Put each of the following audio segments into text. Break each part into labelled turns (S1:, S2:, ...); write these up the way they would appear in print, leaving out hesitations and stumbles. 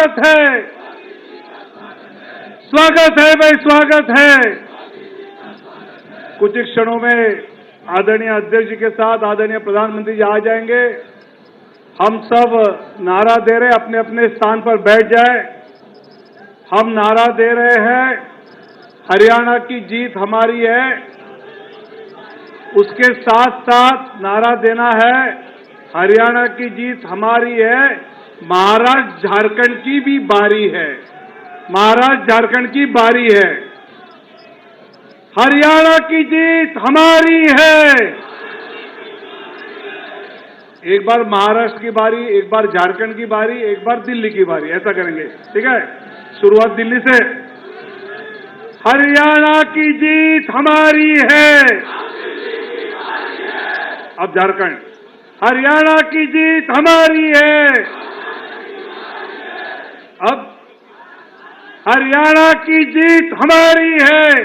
S1: स्वागत है, स्वागत है भाई, स्वागत है। कुछ ही क्षणों में आदरणीय अध्यक्ष जी के साथ आदरणीय प्रधानमंत्री जी आ जाएंगे। हम सब नारा दे रहे हैं, अपने अपने स्थान पर बैठ जाए। हम नारा दे रहे हैं, हरियाणा की जीत हमारी है। उसके साथ साथ नारा देना है, हरियाणा की जीत हमारी है, महाराष्ट्र झारखंड की भी बारी है, महाराष्ट्र झारखंड की बारी है। हरियाणा की जीत हमारी है। एक बार महाराष्ट्र की बारी, एक बार झारखंड की बारी, एक बार दिल्ली की बारी, ऐसा करेंगे, ठीक है। शुरुआत दिल्ली से। हरियाणा की जीत हमारी है। अब झारखंड। हरियाणा की जीत हमारी है। अब हरियाणा की जीत हमारी है।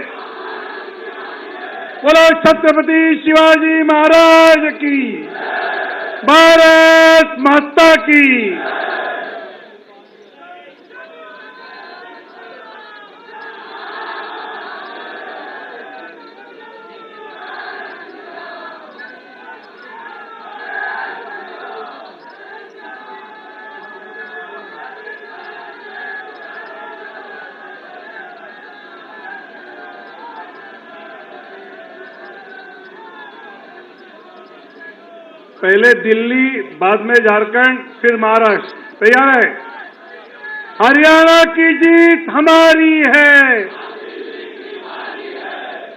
S1: बोलो छत्रपति शिवाजी महाराज की, भारत माता की। पहले दिल्ली, बाद में झारखंड, फिर महाराष्ट्र। तैयार है? हरियाणा की जीत हमारी है।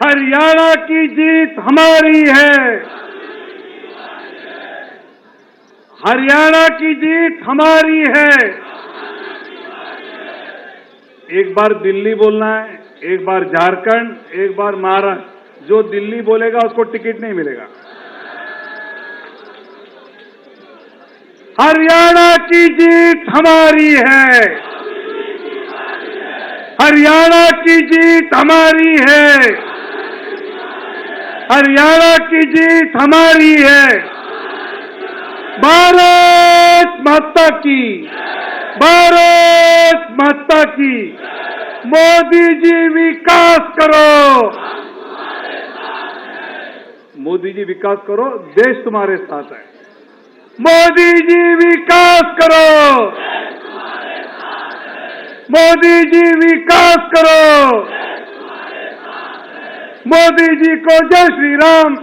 S1: हरियाणा की जीत हमारी है। हरियाणा की जीत हमारी है। एक बार दिल्ली बोलना है, एक बार झारखंड, एक बार महाराष्ट्र। जो दिल्ली बोलेगा उसको टिकट नहीं मिलेगा। हरियाणा की जीत हमारी है। हरियाणा की जीत हमारी है। हरियाणा की जीत हमारी है। भारत माता की, भारत माता की। मोदी जी विकास करो, मोदी जी विकास करो, देश तुम्हारे साथ है। मोदी जी विकास करो, मोदी जी विकास करो। मोदी जी को जय श्री राम,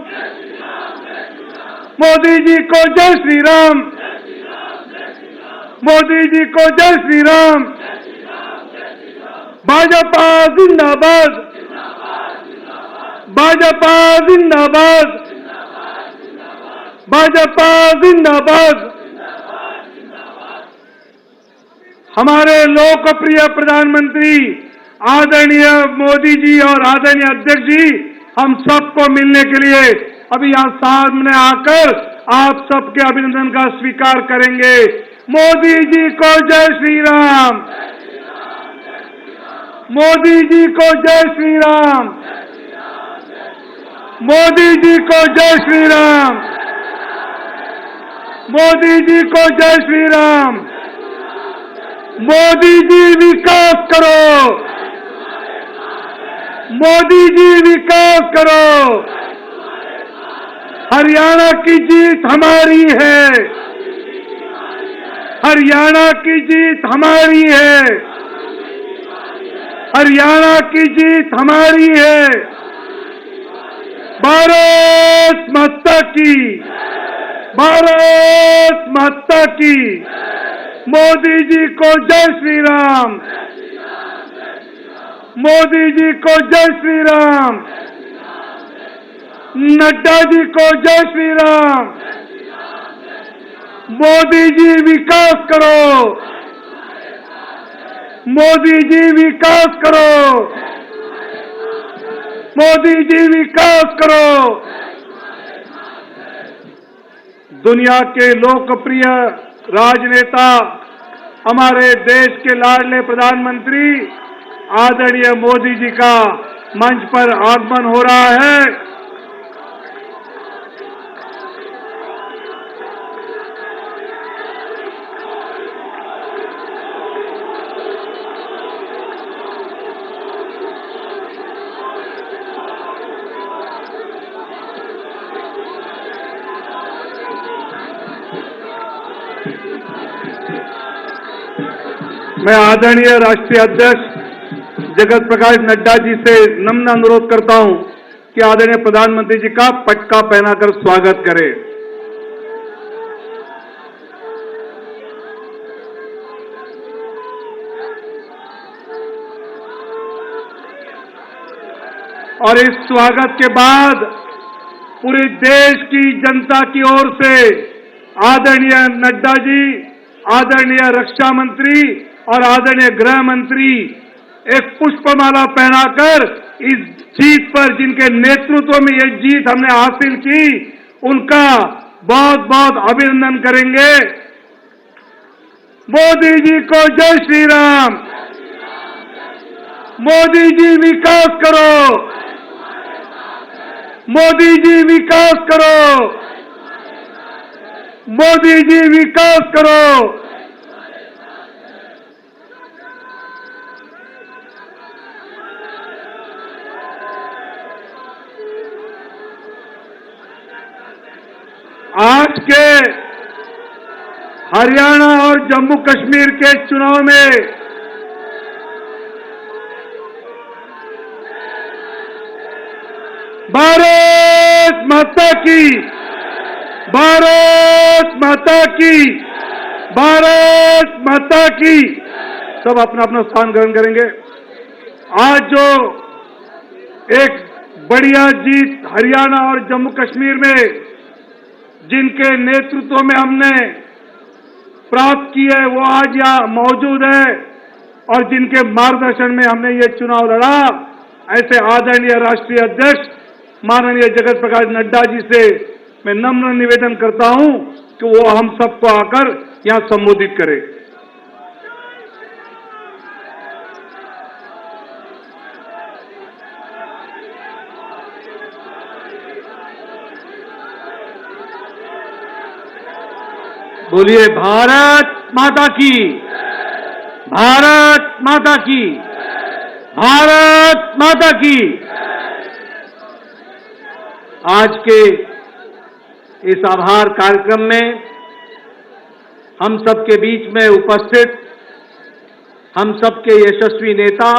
S1: मोदी जी को जय श्री राम, मोदी जी को जय श्री राम। भाजपा जिंदाबाद, भाजपा जिंदाबाद, भाजपा जिंदाबाद। हमारे लोकप्रिय प्रधानमंत्री आदरणीय मोदी जी और आदरणीय अध्यक्ष जी हम सबको मिलने के लिए अभी यहां सामने आकर आप सबके अभिनंदन का स्वीकार करेंगे। मोदी जी को जय श्री राम, मोदी जी को जय श्री राम, मोदी जी को जय श्री राम, मोदी जी को जय श्री राम। मोदी जी विकास करो, मोदी जी विकास करो। हरियाणा की जीत हमारी है। हरियाणा की जीत हमारी है। हरियाणा की जीत हमारी है। भारत माता की, भारत माता की। मोदी जी को जय श्री राम, मोदी जी को जय श्री राम, नड्डा जी को जय श्री राम। मोदी जी विकास करो, मोदी जी विकास करो, मोदी जी विकास करो। दुनिया के लोकप्रिय राजनेता, हमारे देश के लाडले प्रधानमंत्री आदरणीय मोदी जी का मंच पर आगमन हो रहा है। मैं आदरणीय राष्ट्रीय अध्यक्ष जगत प्रकाश नड्डा जी से नम्र अनुरोध करता हूं कि आदरणीय प्रधानमंत्री जी का पटका पहनाकर स्वागत करें। और इस स्वागत के बाद पूरे देश की जनता की ओर से आदरणीय नड्डा जी, आदरणीय रक्षा मंत्री और आदरणीय गृह मंत्री एक पुष्पमाला पहनाकर इस जीत पर, जिनके नेतृत्व में ये जीत हमने हासिल की, उनका बहुत बहुत अभिनंदन करेंगे। मोदी जी को जय श्री राम। मोदी जी विकास करो, मोदी जी विकास करो, मोदी जी विकास करो। आज के हरियाणा और जम्मू कश्मीर के चुनाव में भारत माता की, भारत माता की, भारत माता की। सब अपना अपना स्थान ग्रहण करेंगे। आज जो एक बढ़िया जीत हरियाणा और जम्मू कश्मीर में जिनके नेतृत्व में हमने प्राप्त की है, वो आज यहाँ मौजूद है और जिनके मार्गदर्शन में हमने ये चुनाव लड़ा, ऐसे आदरणीय राष्ट्रीय अध्यक्ष माननीय जगत प्रकाश नड्डा जी से मैं नम्र निवेदन करता हूं कि वो हम सबको आकर यहां संबोधित करें। बोलिए भारत माता की, भारत माता की, भारत माता की। आज के इस आभार कार्यक्रम में हम सबके बीच में उपस्थित हम सबके यशस्वी नेता,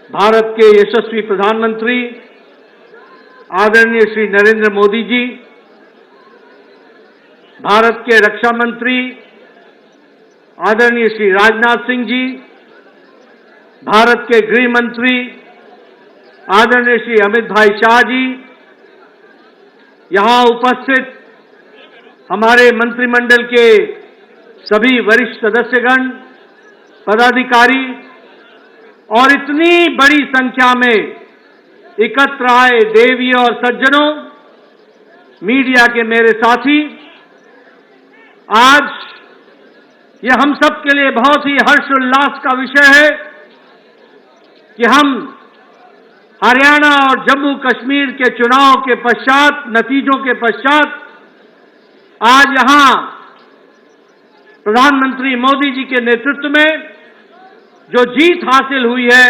S1: भारत के यशस्वी प्रधानमंत्री आदरणीय श्री नरेंद्र मोदी जी, भारत के रक्षा मंत्री आदरणीय श्री राजनाथ सिंह जी, भारत के गृह मंत्री आदरणीय श्री अमित भाई शाह जी, यहां उपस्थित हमारे मंत्रिमंडल के सभी वरिष्ठ सदस्यगण, पदाधिकारी और इतनी बड़ी संख्या में एकत्र आए देवी और सज्जनों, मीडिया के मेरे साथी, आज ये हम सब के लिए बहुत ही हर्षोल्लास का विषय है कि हम हरियाणा और जम्मू कश्मीर के चुनाव के पश्चात, नतीजों के पश्चात आज यहां प्रधानमंत्री मोदी जी के नेतृत्व में जो जीत हासिल हुई है,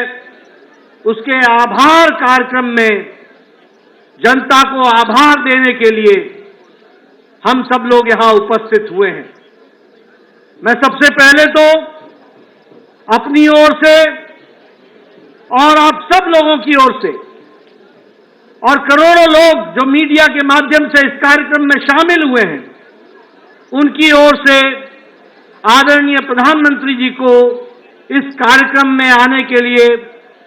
S1: उसके आभार कार्यक्रम में जनता को आभार देने के लिए हम सब लोग यहां उपस्थित हुए हैं। मैं सबसे पहले तो अपनी ओर से और आप सब लोगों की ओर से और करोड़ों लोग जो मीडिया के माध्यम से इस कार्यक्रम में शामिल हुए हैं, उनकी ओर से आदरणीय प्रधानमंत्री जी को इस कार्यक्रम में आने के लिए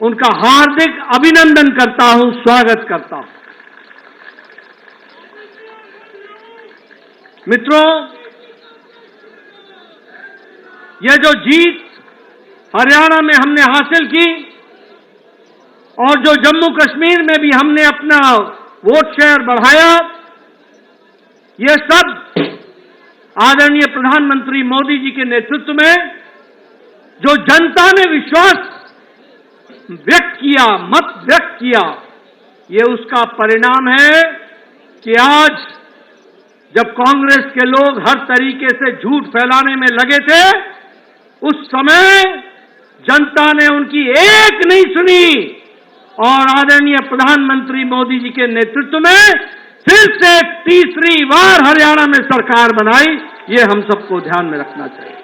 S1: उनका हार्दिक अभिनंदन करता हूं, स्वागत करता हूं। मित्रों, यह जो जीत हरियाणा में हमने हासिल की और जो जम्मू कश्मीर में भी हमने अपना वोट शेयर बढ़ाया, ये सब आदरणीय प्रधानमंत्री मोदी जी के नेतृत्व में जो जनता ने विश्वास व्यक्त किया, मत व्यक्त किया, ये उसका परिणाम है कि आज जब कांग्रेस के लोग हर तरीके से झूठ फैलाने में लगे थे, उस समय जनता ने उनकी एक नहीं सुनी और आदरणीय प्रधानमंत्री मोदी जी के नेतृत्व में फिर से तीसरी बार हरियाणा में सरकार बनाई। ये हम सबको ध्यान में रखना चाहिए।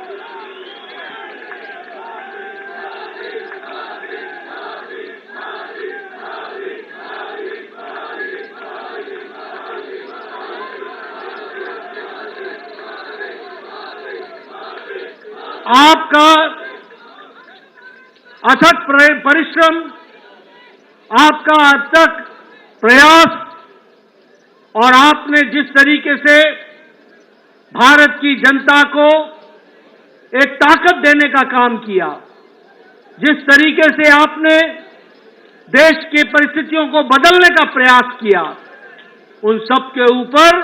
S2: आपका अथक परिश्रम, आपका अथक प्रयास और आपने जिस तरीके से भारत की जनता को एक ताकत देने का काम किया, जिस तरीके से आपने देश की परिस्थितियों को बदलने का प्रयास किया, उन सब के ऊपर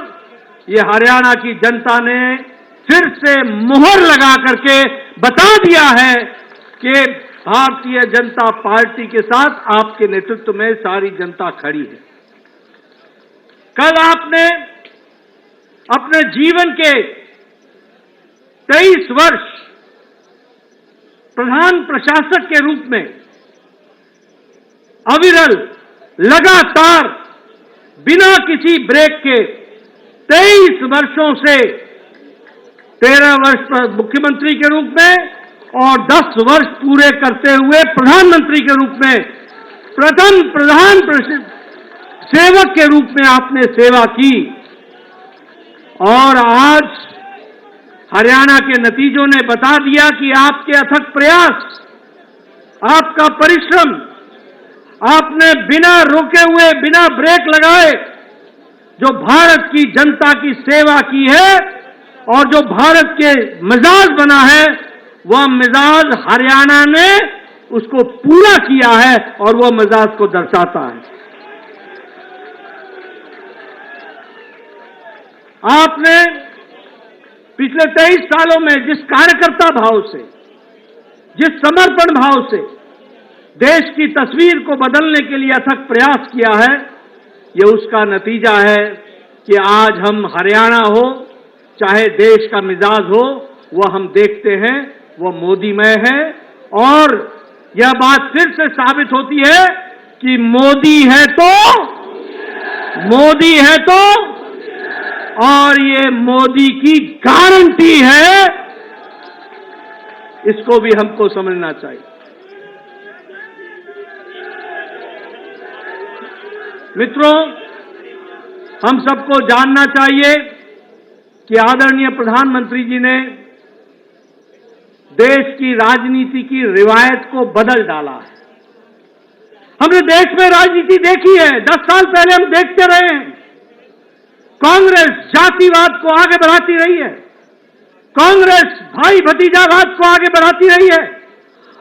S2: ये हरियाणा की जनता ने फिर से मुहर लगा करके बता दिया है कि भारतीय जनता पार्टी के साथ आपके नेतृत्व में सारी जनता खड़ी है। कल आपने अपने जीवन के 23 वर्ष प्रधान प्रशासक के रूप में अविरल, लगातार, बिना किसी ब्रेक के 23 वर्षों से 13 वर्ष पर मुख्यमंत्री के रूप में और 10 वर्ष पूरे करते हुए प्रधानमंत्री के रूप में प्रथम प्रधान सेवक के रूप में आपने सेवा की और आज हरियाणा के नतीजों ने बता दिया कि आपके अथक प्रयास, आपका परिश्रम, आपने बिना रुके हुए, बिना ब्रेक लगाए जो भारत की जनता की सेवा की है और जो भारत के मिजाज बना है, वह मिजाज हरियाणा ने उसको पूरा किया है और वह मिजाज को दर्शाता है। आपने पिछले 23 सालों में जिस कार्यकर्ता भाव से, जिस समर्पण भाव से देश की तस्वीर को बदलने के लिए अथक प्रयास किया है, ये उसका नतीजा है कि आज हम हरियाणा हो चाहे देश का मिजाज हो, वह हम देखते हैं वह मोदीमय है। और यह बात फिर से साबित होती है कि मोदी है तो और ये मोदी की गारंटी है, इसको भी हमको समझना चाहिए। मित्रों, हम सबको जानना चाहिए कि आदरणीय प्रधानमंत्री जी ने देश की राजनीति की रिवायत को बदल डाला है। हमने देश में राजनीति देखी है, 10 साल पहले हम देखते रहे हैं। कांग्रेस जातिवाद को आगे बढ़ाती रही है, कांग्रेस भाई भतीजावाद को आगे बढ़ाती रही है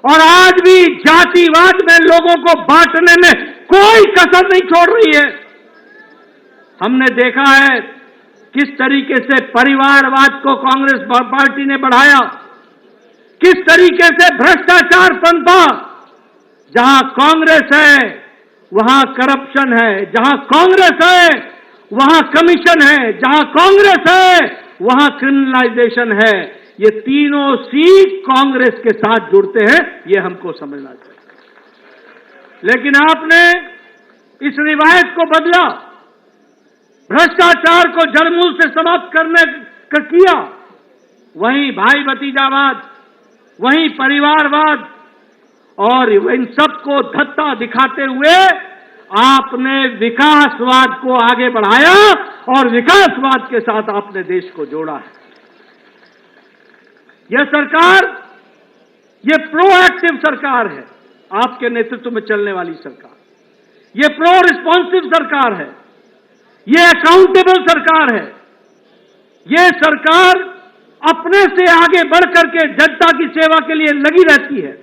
S2: और आज भी जातिवाद में लोगों को बांटने में कोई कसर नहीं छोड़ रही है। हमने देखा है किस तरीके से परिवारवाद को कांग्रेस पार्टी ने बढ़ाया, किस तरीके से भ्रष्टाचार पनपा। जहां कांग्रेस है वहां करप्शन है, जहां कांग्रेस है वहां कमीशन है, जहां कांग्रेस है वहां क्रिमिनलाइजेशन है। ये तीनों सीट कांग्रेस के साथ जुड़ते हैं, ये हमको समझना चाहिए। लेकिन आपने इस रिवायत को बदला, भ्रष्टाचार को जड़मूल से समाप्त करने का किया। वहीं भाई भतीजावाद, वहीं परिवारवाद और इन सबको धत्ता दिखाते हुए आपने विकासवाद को आगे बढ़ाया और विकासवाद के साथ आपने देश को जोड़ा है। यह सरकार, यह प्रोएक्टिव सरकार है, आपके नेतृत्व में चलने वाली सरकार। यह प्रो रिस्पॉन्सिव सरकार है, यह अकाउंटेबल सरकार है। यह सरकार अपने से आगे बढ़कर के जनता की सेवा के लिए लगी रहती है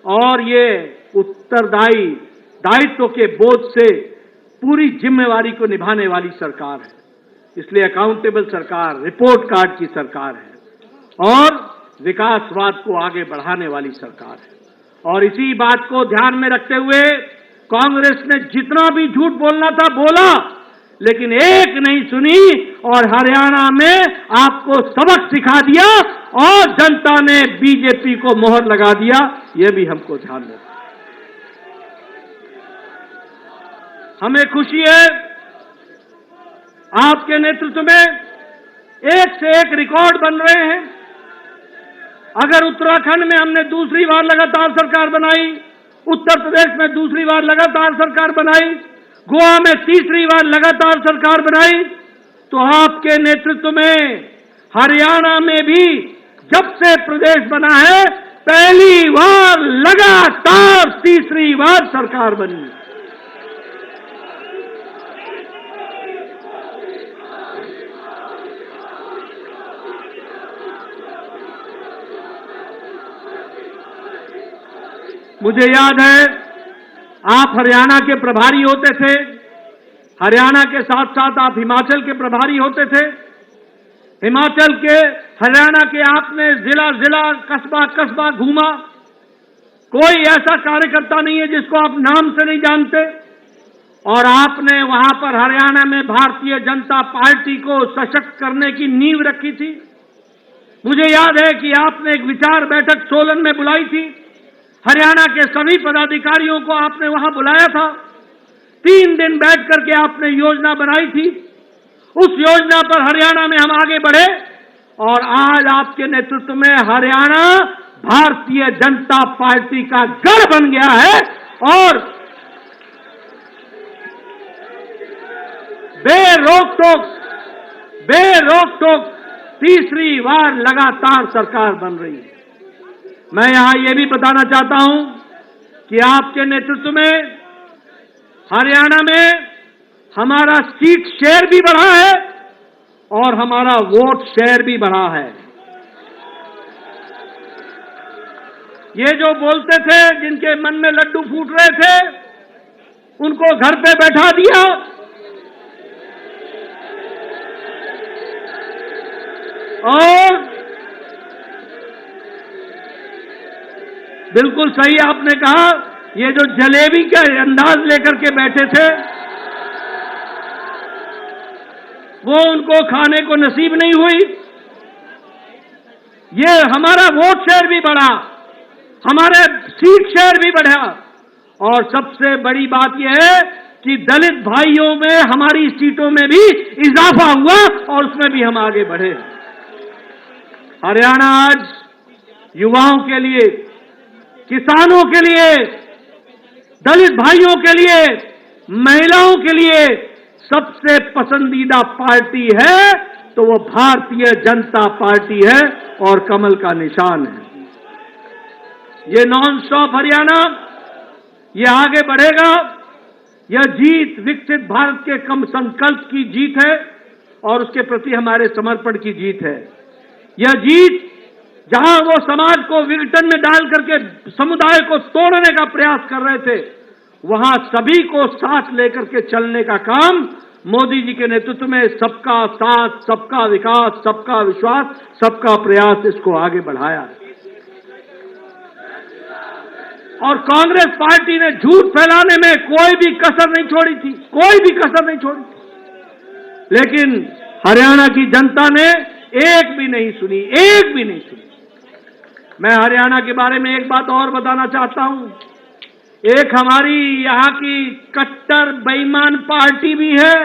S2: और ये उत्तरदायी दायित्व के बोझ से पूरी जिम्मेवारी को निभाने वाली सरकार है। इसलिए अकाउंटेबल सरकार, रिपोर्ट कार्ड की सरकार है और विकासवाद को आगे बढ़ाने वाली सरकार है। और इसी बात को ध्यान में रखते हुए कांग्रेस ने जितना भी झूठ बोलना था बोला, लेकिन एक नहीं सुनी और हरियाणा में आपको सबक सिखा दिया और जनता ने बीजेपी को मोहर लगा दिया। यह भी हमको ध्यान रखना। हमें खुशी है आपके नेतृत्व में एक से एक रिकॉर्ड बन रहे हैं। अगर उत्तराखंड में हमने दूसरी बार लगातार सरकार बनाई, उत्तर प्रदेश में दूसरी बार लगातार सरकार बनाई, गोवा में तीसरी बार लगातार सरकार बनाई, तो आपके नेतृत्व में हरियाणा में भी जब से प्रदेश बना है पहली बार लगातार तीसरी बार सरकार बनी। मुझे याद है आप हरियाणा के प्रभारी होते थे, हरियाणा के साथ साथ आप हिमाचल के प्रभारी होते थे। हिमाचल के, हरियाणा के आपने जिला जिला, कस्बा कस्बा घूमा। कोई ऐसा कार्यकर्ता नहीं है जिसको आप नाम से नहीं जानते। और आपने वहां पर हरियाणा में भारतीय जनता पार्टी को सशक्त करने की नींव रखी थी। मुझे याद है कि आपने एक विचार बैठक सोलन में बुलाई थी। हरियाणा के सभी पदाधिकारियों को आपने वहां बुलाया था। 3 दिन बैठ करके आपने योजना बनाई थी। उस योजना पर हरियाणा में हम आगे बढ़े और आज आपके नेतृत्व में हरियाणा भारतीय जनता पार्टी का गढ़ बन गया है और बेरोक-टोक तीसरी बार लगातार सरकार बन रही है। मैं यहां यह भी बताना चाहता हूं कि आपके नेतृत्व में हरियाणा में हमारा सीट शेयर भी बढ़ा है और हमारा वोट शेयर भी बढ़ा है। ये जो बोलते थे, जिनके मन में लड्डू फूट रहे थे, उनको घर पे बैठा दिया और बिल्कुल सही आपने कहा, ये जो जलेबी का अंदाज लेकर के बैठे थे वो उनको खाने को नसीब नहीं हुई। ये हमारा वोट शेयर भी बढ़ा, हमारे सीट शेयर भी बढ़ा और सबसे बड़ी बात यह है कि दलित भाइयों में हमारी सीटों में भी इजाफा हुआ और उसमें भी हम आगे बढ़े। हरियाणा आज युवाओं के लिए, किसानों के लिए, दलित भाइयों के लिए, महिलाओं के लिए सबसे पसंदीदा पार्टी है तो वो भारतीय जनता पार्टी है और कमल का निशान है। ये नॉन स्टॉप हरियाणा, ये आगे बढ़ेगा। यह जीत विकसित भारत के कम संकल्प की जीत है और उसके प्रति हमारे समर्पण की जीत है। यह जीत जहां वो समाज को विघटन में डाल करके समुदाय को तोड़ने का प्रयास कर रहे थे, वहां सभी को साथ लेकर के चलने का काम मोदी जी के नेतृत्व में सबका साथ, सबका विकास, सबका विश्वास, सबका प्रयास, इसको आगे बढ़ाया। और कांग्रेस पार्टी ने झूठ फैलाने में कोई भी कसर नहीं छोड़ी थी, कोई भी कसर नहीं छोड़ी थी। लेकिन हरियाणा की जनता ने एक भी नहीं सुनी, एक भी नहीं सुनी। मैं हरियाणा के बारे में एक बात और बताना चाहता हूं। एक हमारी यहां की कट्टर बेईमान पार्टी भी है।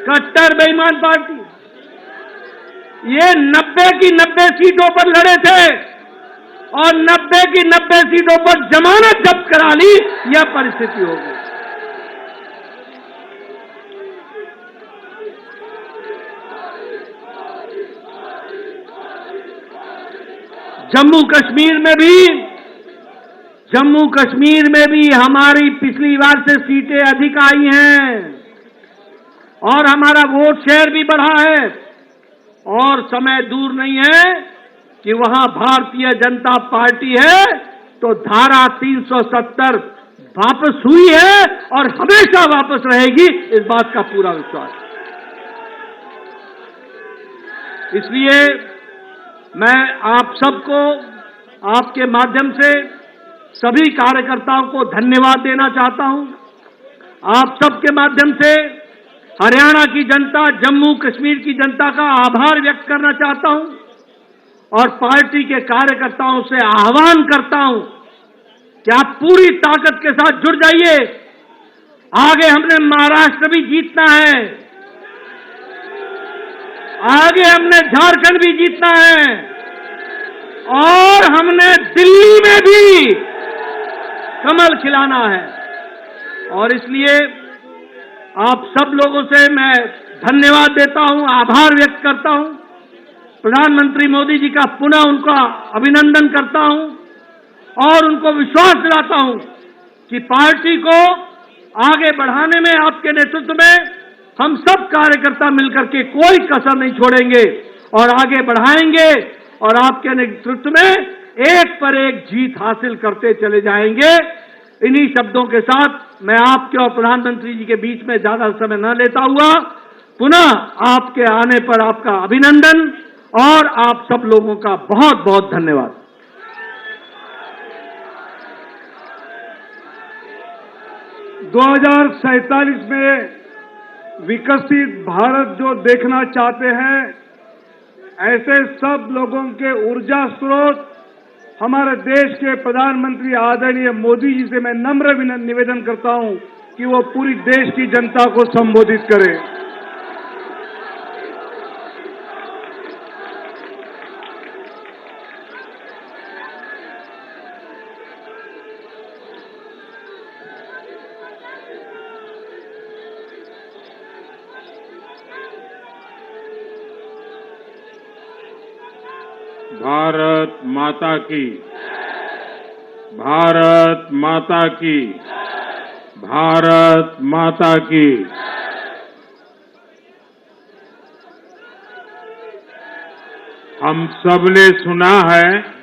S2: कट्टर बेईमान पार्टी, ये 90 की 90 सीटों पर लड़े थे और 90 की 90 सीटों पर जमानत जब्त करा ली। यह परिस्थिति हो गई। जम्मू कश्मीर में भी हमारी पिछली बार से सीटें अधिक आई हैं और हमारा वोट शेयर भी बढ़ा है और समय दूर नहीं है कि वहां भारतीय जनता पार्टी है तो धारा 370 वापस हुई है और हमेशा वापस रहेगी, इस बात का पूरा विश्वास है। इसलिए मैं आप सबको आपके माध्यम से सभी कार्यकर्ताओं को धन्यवाद देना चाहता हूं। आप सबके माध्यम से हरियाणा की जनता, जम्मू कश्मीर की जनता का आभार व्यक्त करना चाहता हूं और पार्टी के कार्यकर्ताओं से आह्वान करता हूं कि आप पूरी ताकत के साथ जुड़ जाइए। आगे हमने महाराष्ट्र भी जीतना है, आगे हमने झारखंड भी जीतना है और हमने दिल्ली में भी कमल खिलाना है। और इसलिए आप सब लोगों से मैं धन्यवाद देता हूं, आभार व्यक्त करता हूं। प्रधानमंत्री मोदी जी का पुनः उनका अभिनंदन करता हूं और उनको विश्वास दिलाता हूं कि पार्टी को आगे बढ़ाने में आपके नेतृत्व में हम सब कार्यकर्ता मिलकर के कोई कसर नहीं छोड़ेंगे और आगे बढ़ाएंगे और आपके नेतृत्व में एक पर एक जीत हासिल करते चले जाएंगे। इन्हीं शब्दों के साथ मैं आपके और प्रधानमंत्री जी के बीच में ज्यादा समय न लेता हुआ पुनः आपके आने पर आपका अभिनंदन और आप सब लोगों का बहुत बहुत धन्यवाद।
S1: दो 2047 में विकसित भारत जो देखना चाहते हैं, ऐसे सब लोगों के ऊर्जा स्रोत हमारे देश के प्रधानमंत्री आदरणीय मोदी जी से मैं नम्र निवेदन करता हूं कि वो पूरी देश की जनता को संबोधित करें।
S3: भारत माता की, भारत माता की, भारत माता की। हम सबने सुना है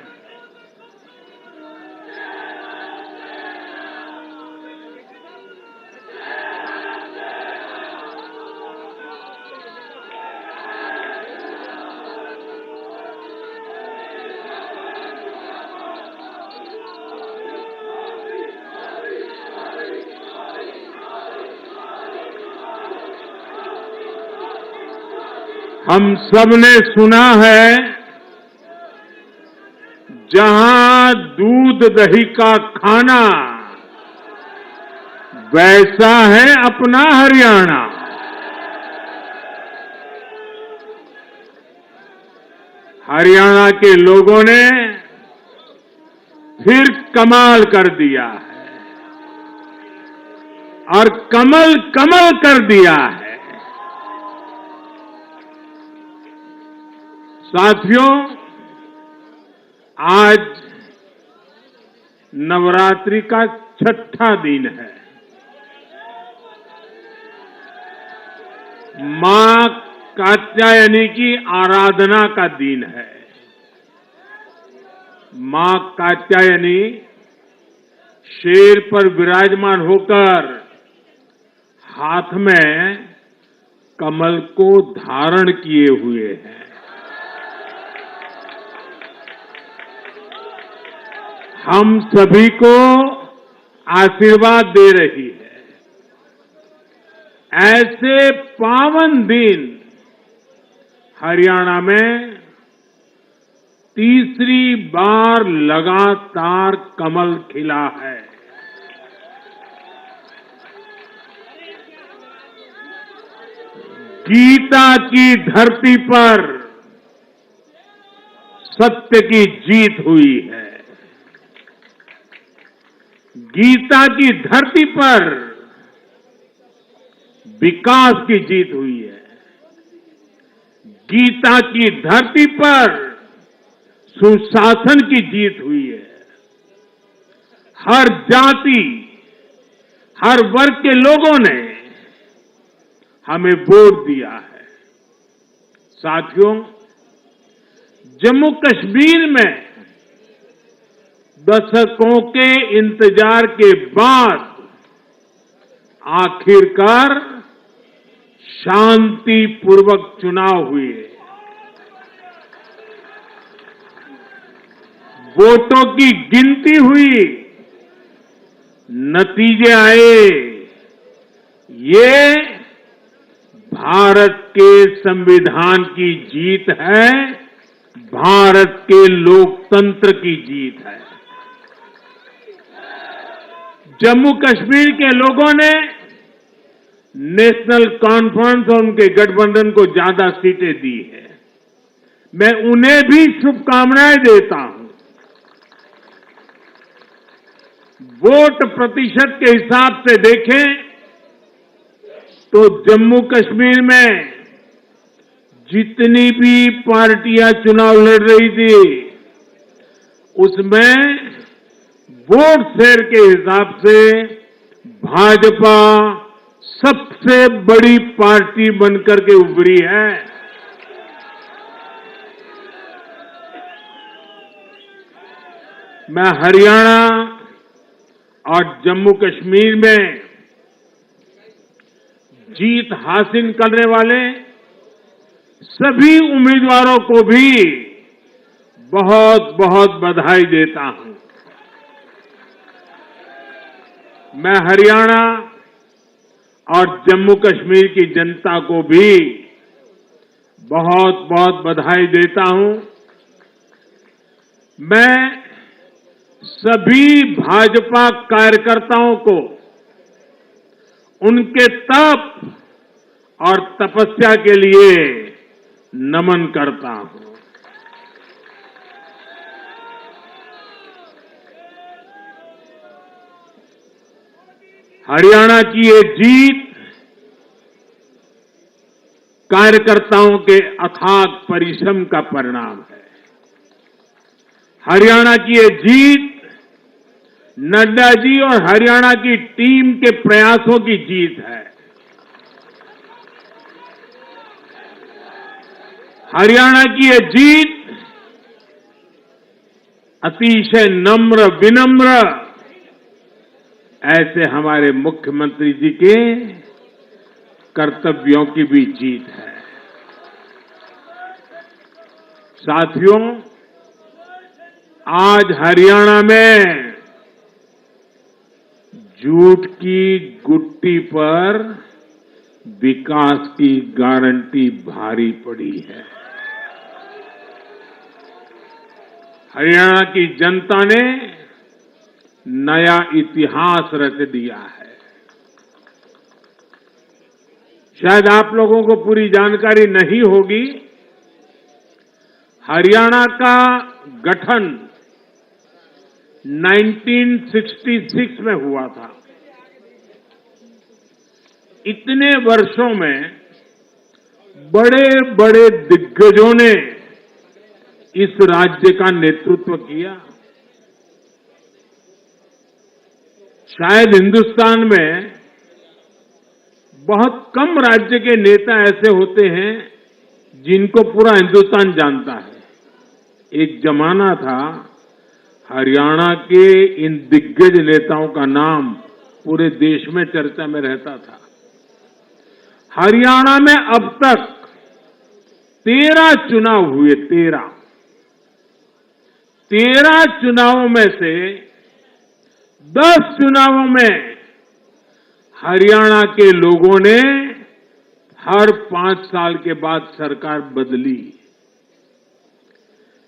S3: हम सबने सुना है जहां दूध दही का खाना वैसा है अपना हरियाणा। हरियाणा के लोगों ने फिर कमाल कर दिया है और कमल कमल कर दिया है। साथियों, आज नवरात्रि का छठा दिन है। मां कात्यायनी की आराधना का दिन है। मां कात्यायनी शेर पर विराजमान होकर हाथ में कमल को धारण किए हुए हैं। हम सभी को आशीर्वाद दे रही है। ऐसे पावन दिन हरियाणा में तीसरी बार लगातार कमल खिला है। गीता की धरती पर सत्य की जीत हुई है। गीता की धरती पर विकास की जीत हुई है। गीता की धरती पर सुशासन की जीत हुई है। हर जाति, हर वर्ग के लोगों ने हमें वोट दिया है। साथियों, जम्मू कश्मीर में दशकों के इंतजार के बाद आखिरकार शांतिपूर्वक चुनाव हुए। वोटों की गिनती हुई, नतीजे आए। ये भारत के संविधान की जीत है, भारत के लोकतंत्र की जीत है। जम्मू कश्मीर के लोगों ने नेशनल कॉन्फ्रेंस और उनके गठबंधन को ज्यादा सीटें दी है। मैं उन्हें भी शुभकामनाएं देता हूं। वोट प्रतिशत के हिसाब से देखें तो जम्मू कश्मीर में जितनी भी पार्टियां चुनाव लड़ रही थी, उसमें वोट शेयर के हिसाब से भाजपा सबसे बड़ी पार्टी बनकर के उभरी है। मैं हरियाणा और जम्मू कश्मीर में जीत हासिल करने वाले सभी उम्मीदवारों को भी बहुत बहुत बधाई देता हूं। मैं हरियाणा और जम्मू कश्मीर की जनता को भी बहुत बहुत बधाई देता हूं। मैं सभी भाजपा कार्यकर्ताओं को उनके तप और तपस्या के लिए नमन करता हूं। हरियाणा की ये जीत कार्यकर्ताओं के अथाग परिश्रम का परिणाम है। हरियाणा की ये जीत नड्डा जी और हरियाणा की टीम के प्रयासों की जीत है। हरियाणा की ये जीत अतिशय नम्र विनम्र ऐसे हमारे मुख्यमंत्री जी के कर्तव्यों की भी जीत है। साथियों, आज हरियाणा में झूठ की गुट्टी पर विकास की गारंटी भारी पड़ी है। हरियाणा की जनता ने नया इतिहास रच दिया है। शायद आप लोगों को पूरी जानकारी नहीं होगी, हरियाणा का गठन 1966 में हुआ था। इतने वर्षों में बड़े बड़े दिग्गजों ने इस राज्य का नेतृत्व किया। शायद हिंदुस्तान में बहुत कम राज्य के नेता ऐसे होते हैं जिनको पूरा हिंदुस्तान जानता है। एक जमाना था हरियाणा के इन दिग्गज नेताओं का नाम पूरे देश में चर्चा में रहता था। हरियाणा में अब तक 13 चुनाव हुए। 13 चुनावों में से 10 चुनावों में हरियाणा के लोगों ने हर 5 साल के बाद सरकार बदली,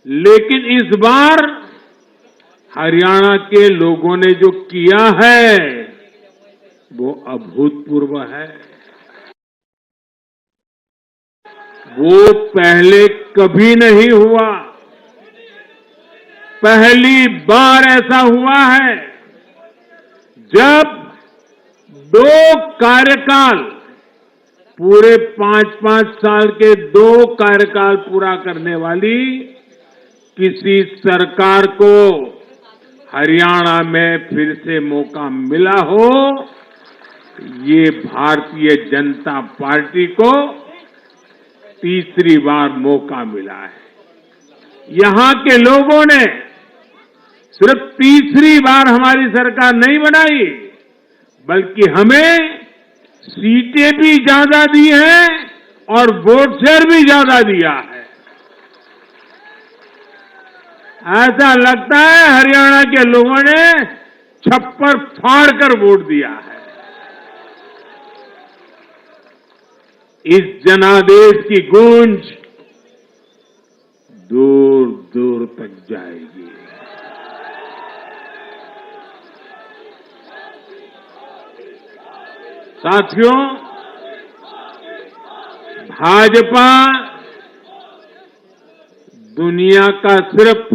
S3: लेकिन इस बार हरियाणा के लोगों ने जो किया है वो अभूतपूर्व है। वो पहले कभी नहीं हुआ। पहली बार ऐसा हुआ है जब 2 कार्यकाल, पूरे 5-5 साल के 2 कार्यकाल पूरा करने वाली किसी सरकार को हरियाणा में फिर से मौका मिला हो। ये भारतीय जनता पार्टी को तीसरी बार मौका मिला है। यहां के लोगों ने सिर्फ तीसरी बार हमारी सरकार नहीं बनाई, बल्कि हमें सीटें भी ज्यादा दी हैं और वोट शेयर भी ज्यादा दिया है। ऐसा लगता है हरियाणा के लोगों ने छप्पर फाड़ कर वोट दिया है। इस जनादेश की गूंज दूर दूर तक जाएगी। साथियों, भाजपा दुनिया का सिर्फ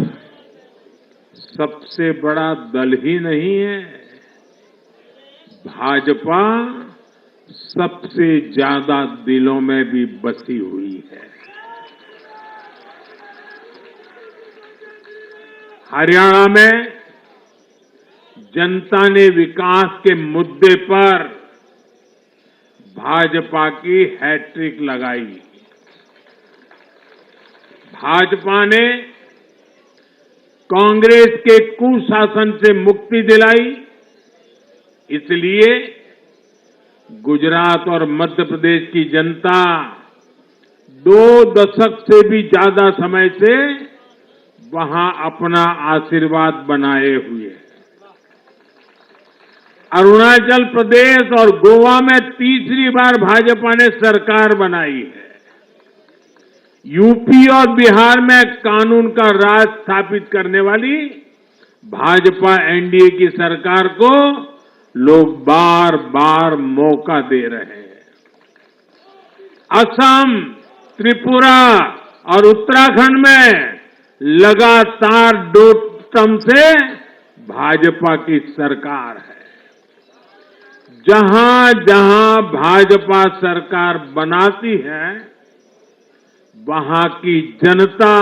S3: सबसे बड़ा दल ही नहीं है, भाजपा सबसे ज्यादा दिलों में भी बसी हुई है। हरियाणा में जनता ने विकास के मुद्दे पर भाजपा की हैट्रिक लगाई। भाजपा ने कांग्रेस के कुशासन से मुक्ति दिलाई, इसलिए गुजरात और मध्य प्रदेश की जनता 2 दशक से भी ज्यादा समय से वहां अपना आशीर्वाद बनाए हुए है। अरुणाचल प्रदेश और गोवा में तीसरी बार भाजपा ने सरकार बनाई है। यूपी और बिहार में कानून का राज स्थापित करने वाली भाजपा एनडीए की सरकार को लोग बार बार मौका दे रहे हैं। असम, त्रिपुरा और उत्तराखंड में लगातार 2 टर्म से भाजपा की सरकार है। जहां जहां भाजपा सरकार बनाती है, वहां की जनता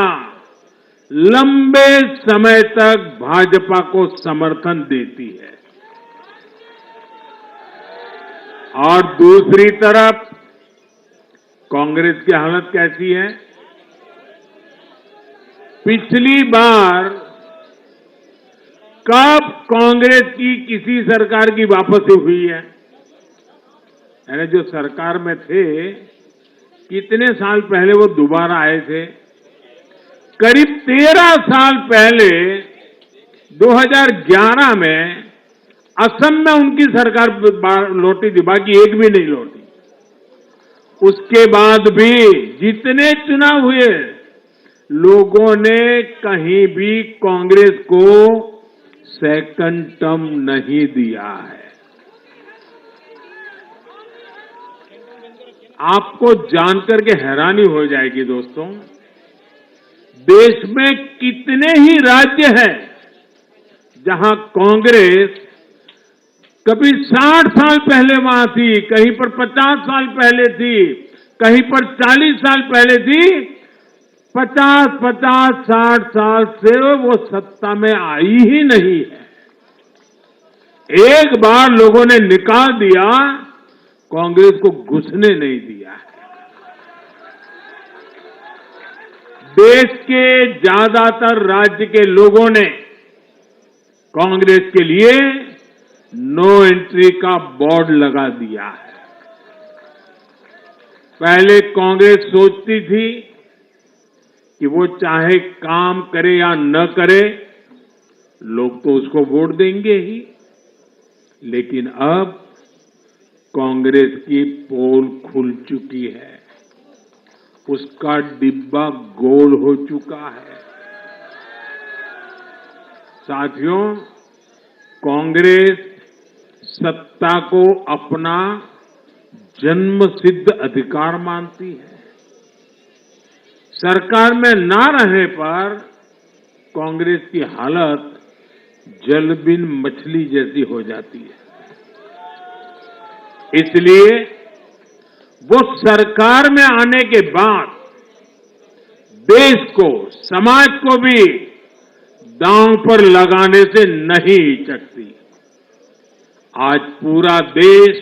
S3: लंबे समय तक भाजपा को समर्थन देती है। और दूसरी तरफ कांग्रेस की हालत कैसी है? पिछली बार कब कांग्रेस की किसी सरकार की वापसी हुई है? यानी जो सरकार में थे, कितने साल पहले वो दोबारा आए थे? करीब 13 साल पहले 2011 में असम में उनकी सरकार लौटी थी, बाकी एक भी नहीं लौटी। उसके बाद भी जितने चुनाव हुए, लोगों ने कहीं भी कांग्रेस को सेकंड टर्म नहीं दिया है। आपको जानकर के हैरानी हो जाएगी दोस्तों, देश में कितने ही राज्य हैं जहां कांग्रेस कभी 60 साल पहले वहां थी, कहीं पर 50 साल पहले थी, कहीं पर 40 साल पहले थी। 50-60 साल से वो सत्ता में आई ही नहीं है। एक बार लोगों ने निकाल दिया, कांग्रेस को घुसने नहीं दिया है। देश के ज्यादातर राज्य के लोगों ने कांग्रेस के लिए नो एंट्री का बोर्ड लगा दिया है। पहले कांग्रेस सोचती थी कि वो चाहे काम करे या न करे, लोग तो उसको वोट देंगे ही। लेकिन अब कांग्रेस की पोल खुल चुकी है, उसका डिब्बा गोल हो चुका है। साथियों, कांग्रेस सत्ता को अपना जन्मसिद्ध अधिकार मानती है। सरकार में ना रहने पर कांग्रेस की हालत जलबिन मछली जैसी हो जाती है। इसलिए वो सरकार में आने के बाद देश को, समाज को भी दांव पर लगाने से नहीं हिचकती। आज पूरा देश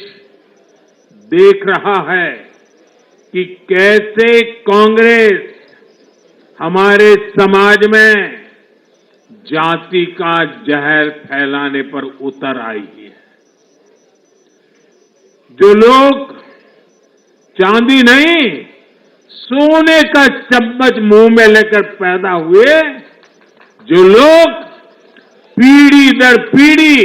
S3: देख रहा है कि कैसे कांग्रेस हमारे समाज में जाति का जहर फैलाने पर उतर आई है। जो लोग चांदी नहीं, सोने का चम्मच मुंह में लेकर पैदा हुए, जो लोग पीढ़ी दर पीढ़ी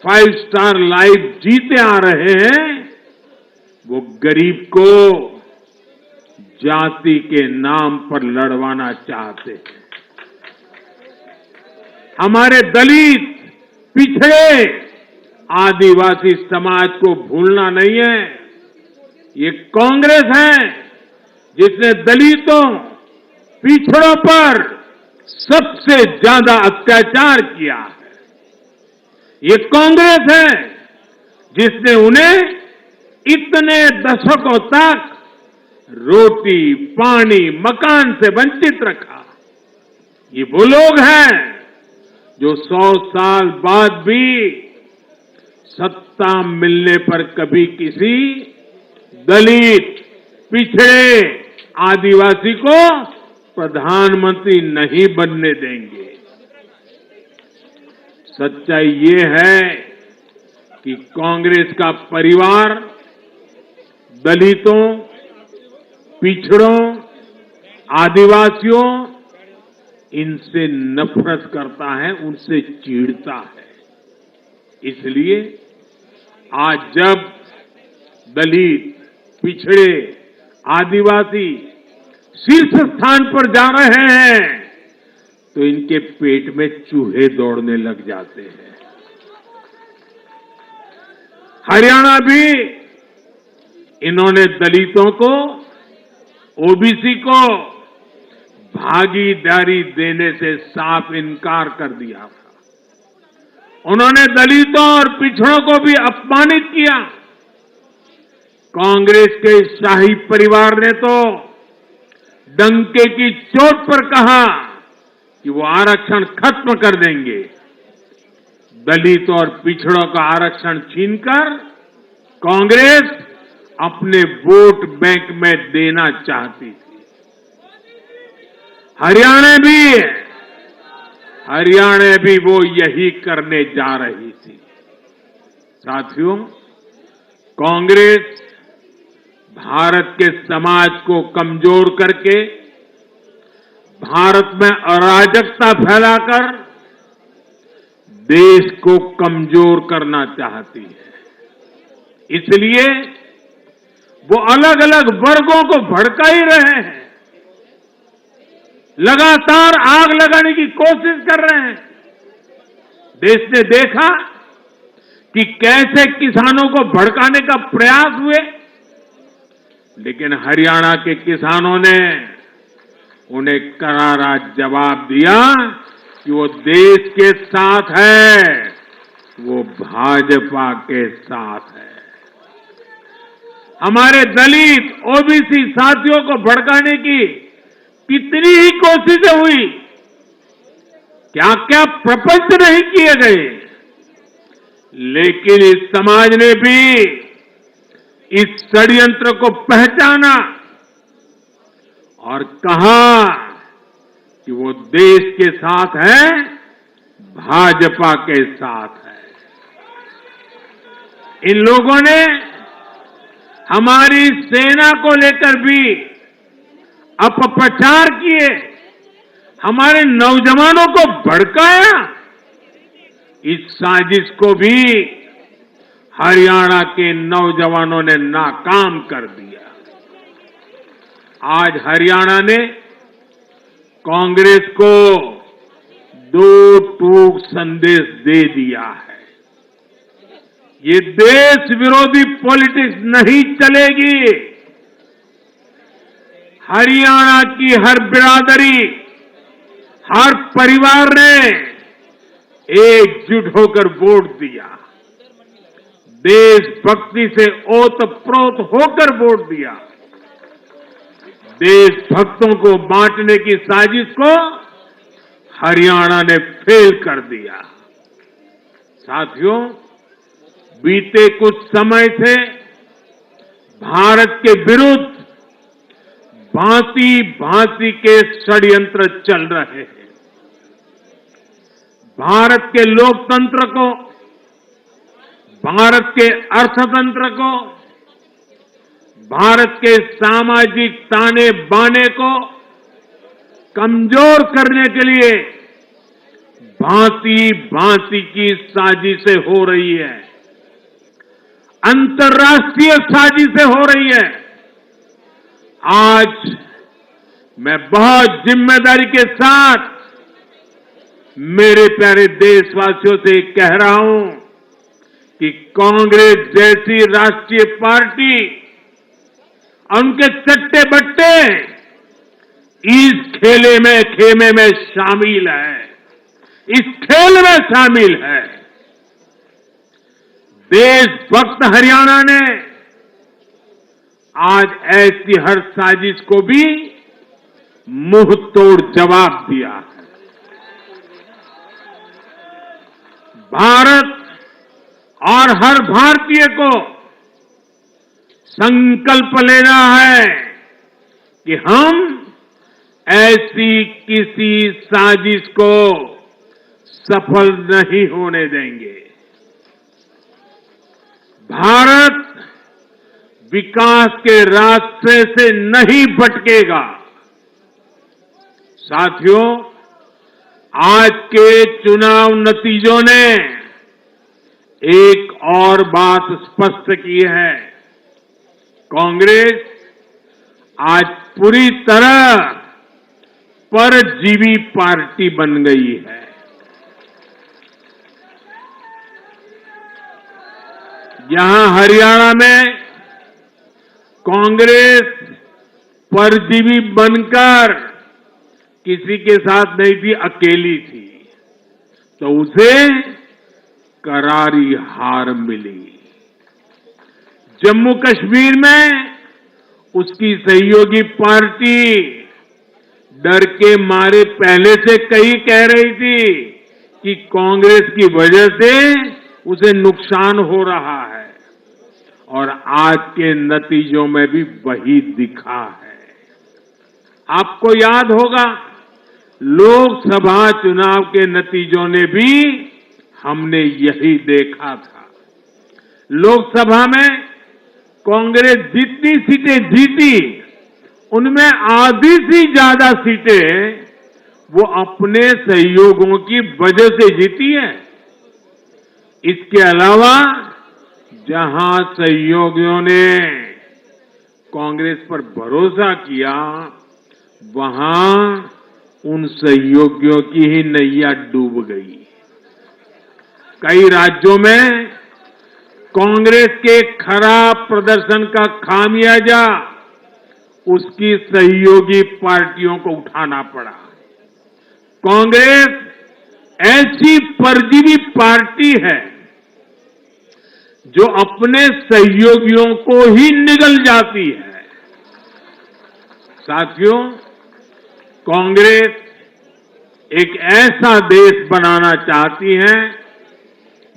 S3: 5 स्टार लाइफ जीते आ रहे हैं, वो गरीब को जाति के नाम पर लड़वाना चाहते हैं। हमारे दलित, पिछड़े, आदिवासी समाज को भूलना नहीं है। ये कांग्रेस है जिसने दलितों, पिछड़ों पर सबसे ज्यादा अत्याचार किया है। ये कांग्रेस है जिसने उन्हें इतने दशकों तक रोटी, पानी, मकान से वंचित रखा। ये वो लोग हैं जो 100 साल बाद भी सत्ता मिलने पर कभी किसी दलित, पिछड़े, आदिवासी को प्रधानमंत्री नहीं बनने देंगे। सच्चाई ये है कि कांग्रेस का परिवार दलितों, पिछड़ों, आदिवासियों इनसे नफरत करता है, उनसे चिढ़ता है। इसलिए आज जब दलित, पिछड़े, आदिवासी शीर्ष स्थान पर जा रहे हैं तो इनके पेट में चूहे दौड़ने लग जाते हैं। हरियाणा भी इन्होंने दलितों को, ओबीसी को भागीदारी देने से साफ इनकार कर दिया था। उन्होंने दलितों और पिछड़ों को भी अपमानित किया। कांग्रेस के शाही परिवार ने तो डंके की चोट पर कहा कि वो आरक्षण खत्म कर देंगे। दलित और पिछड़ों का आरक्षण छीनकर कांग्रेस अपने वोट बैंक में देना चाहती थी। हरियाणा भी वो यही करने जा रही थी। साथियों, कांग्रेस भारत के समाज को कमजोर करके, भारत में अराजकता फैलाकर देश को कमजोर करना चाहती है। इसलिए वो अलग अलग वर्गों को भड़का ही रहे हैं, लगातार आग लगाने की कोशिश कर रहे हैं। देश ने देखा कि कैसे किसानों को भड़काने का प्रयास हुए, लेकिन हरियाणा के किसानों ने उन्हें करारा जवाब दिया कि वो देश के साथ है, वो भाजपा के साथ है। हमारे दलित, ओबीसी साथियों को भड़काने की कितनी ही कोशिशें हुई, क्या क्या प्रपंच नहीं किए गए, लेकिन इस समाज ने भी इस षड्यंत्र को पहचाना और कहा कि वो देश के साथ है, भाजपा के साथ है। इन लोगों ने हमारी सेना को लेकर भी अपप्रचार किए, हमारे नौजवानों को भड़काया। इस साजिश को भी हरियाणा के नौजवानों ने नाकाम कर दिया। आज हरियाणा ने कांग्रेस को दो टूक संदेश दे दिया है। ये देश विरोधी पॉलिटिक्स नहीं चलेगी। हरियाणा की हर बिरादरी, हर परिवार ने एकजुट होकर वोट दिया, देशभक्ति से ओतप्रोत होकर वोट दिया। देशभक्तों को बांटने की साजिश को हरियाणा ने फेल कर दिया। साथियों, बीते कुछ समय से भारत के विरुद्ध भांति भांति के षड्यंत्र चल रहे हैं। भारत के लोकतंत्र को, भारत के अर्थतंत्र को, भारत के सामाजिक ताने बाने को कमजोर करने के लिए भांति भांति की साजिशें हो रही है, अंतर्राष्ट्रीय साजिशें हो रही है। आज मैं बहुत जिम्मेदारी के साथ मेरे प्यारे देशवासियों से कह रहा हूं कि कांग्रेस जैसी राष्ट्रीय पार्टी और उनके चट्टे बट्टे इस खेमे में शामिल है, इस खेल में शामिल है। देशभक्त हरियाणा ने आज ऐसी हर साजिश को भी मुंह तोड़ जवाब दिया है। भारत और हर भारतीय को संकल्प लेना है कि हम ऐसी किसी साजिश को सफल नहीं होने देंगे। भारत विकास के रास्ते से नहीं भटकेगा। साथियों, आज के चुनाव नतीजों ने एक और बात स्पष्ट की है। कांग्रेस आज पूरी तरह परजीवी पार्टी बन गई है। यहां हरियाणा में कांग्रेस परजीवी बनकर किसी के साथ नहीं थी, अकेली थी, तो उसे करारी हार मिली। जम्मू कश्मीर में उसकी सहयोगी पार्टी डर के मारे पहले से कई कह रही थी कि कांग्रेस की वजह से उसे नुकसान हो रहा है, और आज के नतीजों में भी वही दिखा है। आपको याद होगा, लोकसभा चुनाव के नतीजों ने भी हमने यही देखा था। लोकसभा में कांग्रेस जितनी सीटें जीती, उनमें आधी से ज्यादा सीटें वो अपने सहयोगियों की वजह से जीती है। इसके अलावा जहां सहयोगियों ने कांग्रेस पर भरोसा किया, वहां उन सहयोगियों की ही नैया डूब गई। कई राज्यों में कांग्रेस के खराब प्रदर्शन का खामियाजा उसकी सहयोगी पार्टियों को उठाना पड़ा। कांग्रेस ऐसी परजीवी पार्टी है जो अपने सहयोगियों को ही निगल जाती है। साथियों, कांग्रेस एक ऐसा देश बनाना चाहती है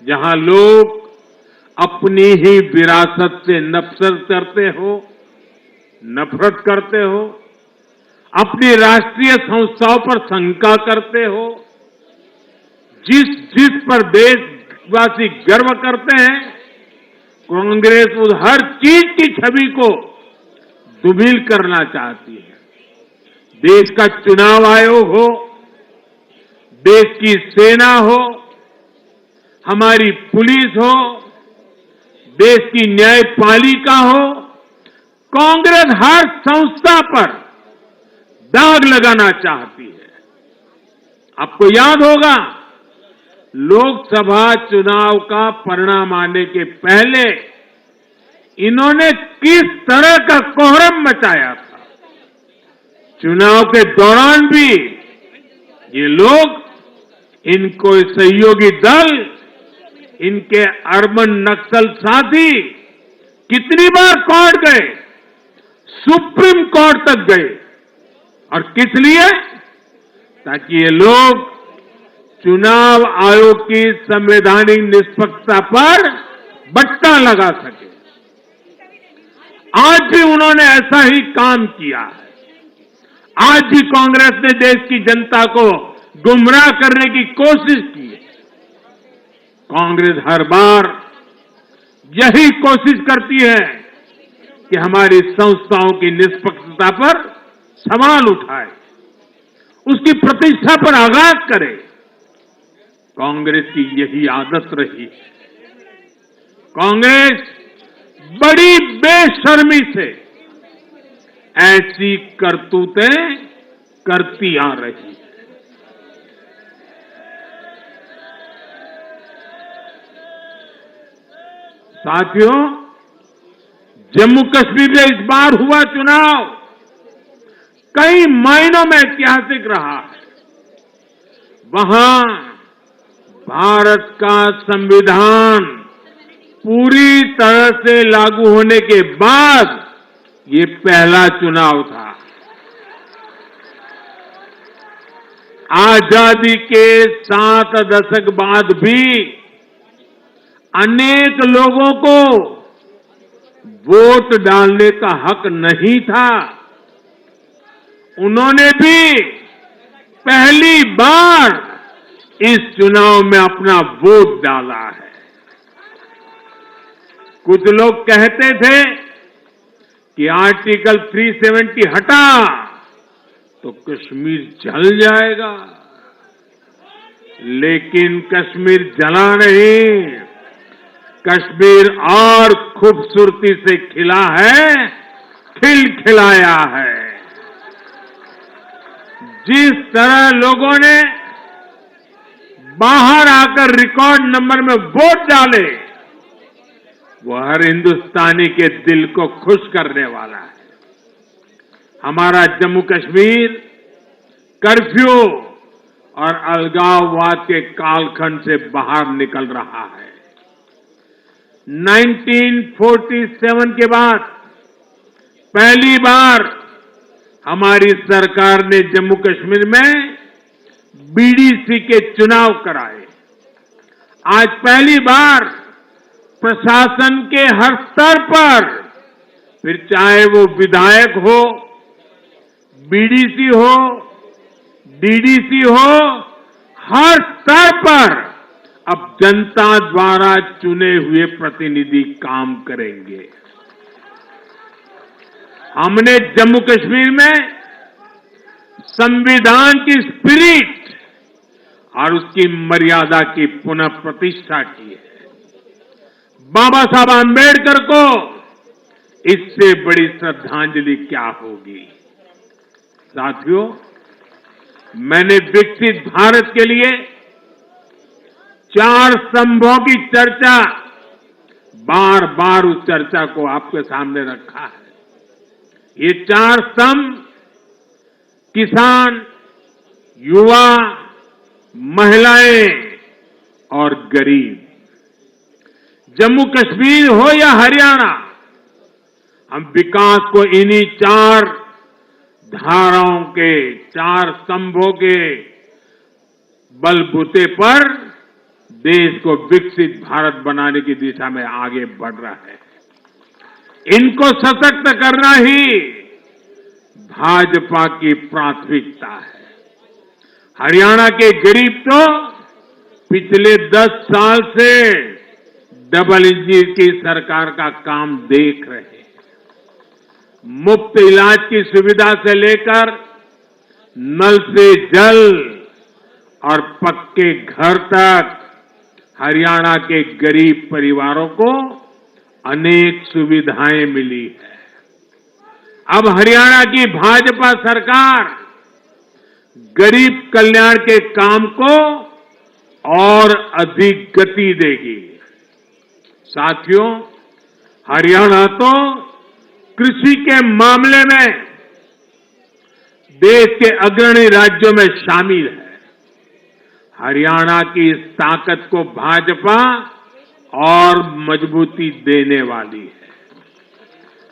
S3: जहां लोग अपनी ही विरासत से नफरत करते हो, अपनी राष्ट्रीय संस्थाओं पर शंका करते हो। जिस पर देशवासी गर्व करते हैं, कांग्रेस उस हर चीज की छवि को दुर्बल करना चाहती है। देश का चुनाव आयोग हो, देश की सेना हो, हमारी पुलिस हो, देश की न्यायपालिका हो, कांग्रेस हर संस्था पर दाग लगाना चाहती है। आपको याद होगा, लोकसभा चुनाव का परिणाम आने के पहले इन्होंने किस तरह का कोहराम मचाया था। चुनाव के दौरान भी ये लोग, इनको सहयोगी दल, इनके अर्बन नक्सल साथी कितनी बार कोर्ट गए, सुप्रीम कोर्ट तक गए, और किस लिए? ताकि ये लोग चुनाव आयोग की संवैधानिक निष्पक्षता पर बट्टा लगा सके। आज भी उन्होंने ऐसा ही काम किया है। आज भी कांग्रेस ने देश की जनता को गुमराह करने की कोशिश की है। कांग्रेस हर बार यही कोशिश करती है कि हमारी संस्थाओं की निष्पक्षता पर सवाल उठाए, उसकी प्रतिष्ठा पर आघात करे। कांग्रेस की यही आदत रही है। कांग्रेस बड़ी बेशर्मी से ऐसी करतूतें करती आ रही है। साथियों, जम्मू कश्मीर में इस बार हुआ चुनाव कई मायनों में ऐतिहासिक रहा है। वहां भारत का संविधान पूरी तरह से लागू होने के बाद ये पहला चुनाव था। आजादी के 7 दशक बाद भी अनेक लोगों को वोट डालने का हक नहीं था। उन्होंने भी पहली बार इस चुनाव में अपना वोट डाला है। कुछ लोग कहते थे कि आर्टिकल 370 हटा तो कश्मीर जल जाएगा, लेकिन कश्मीर जला नहीं, कश्मीर और खूबसूरती से खिला है, खिलखिलाया है। जिस तरह लोगों ने बाहर आकर रिकॉर्ड नंबर में वोट डाले, वो हर हिंदुस्तानी के दिल को खुश करने वाला है। हमारा जम्मू कश्मीर कर्फ्यू और अलगाववाद के कालखंड से बाहर निकल रहा है। 1947 के बाद पहली बार हमारी सरकार ने जम्मू कश्मीर में बीडीसी के चुनाव कराए। आज पहली बार प्रशासन के हर स्तर पर, फिर चाहे वो विधायक हो, बीडीसी हो, डीडीसी हो, हर स्तर पर अब जनता द्वारा चुने हुए प्रतिनिधि काम करेंगे। हमने जम्मू कश्मीर में संविधान की स्पिरिट और उसकी मर्यादा की पुनः प्रतिष्ठा की है। बाबा साहब आंबेडकर को इससे बड़ी श्रद्धांजलि क्या होगी। साथियों, मैंने विकसित भारत के लिए 4 स्तंभों की चर्चा बार बार उस चर्चा को आपके सामने रखा है। ये 4 स्तंभ किसान, युवा, महिलाएं और गरीब। जम्मू कश्मीर हो या हरियाणा, हम विकास को इन्हीं 4 धाराओं के, 4 स्तंभों के बलबूते पर देश को विकसित भारत बनाने की दिशा में आगे बढ़ रहा है। इनको सशक्त करना ही भाजपा की प्राथमिकता है। हरियाणा के गरीब तो पिछले 10 साल से डबल इंजन की सरकार का काम देख रहे हैं। मुफ्त इलाज की सुविधा से लेकर नल से जल और पक्के घर तक हरियाणा के गरीब परिवारों को अनेक सुविधाएं मिली है। अब हरियाणा की भाजपा सरकार गरीब कल्याण के काम को और अधिक गति देगी। साथियों, हरियाणा तो कृषि के मामले में देश के अग्रणी राज्यों में शामिल है। हरियाणा की इस ताकत को भाजपा और मजबूती देने वाली है।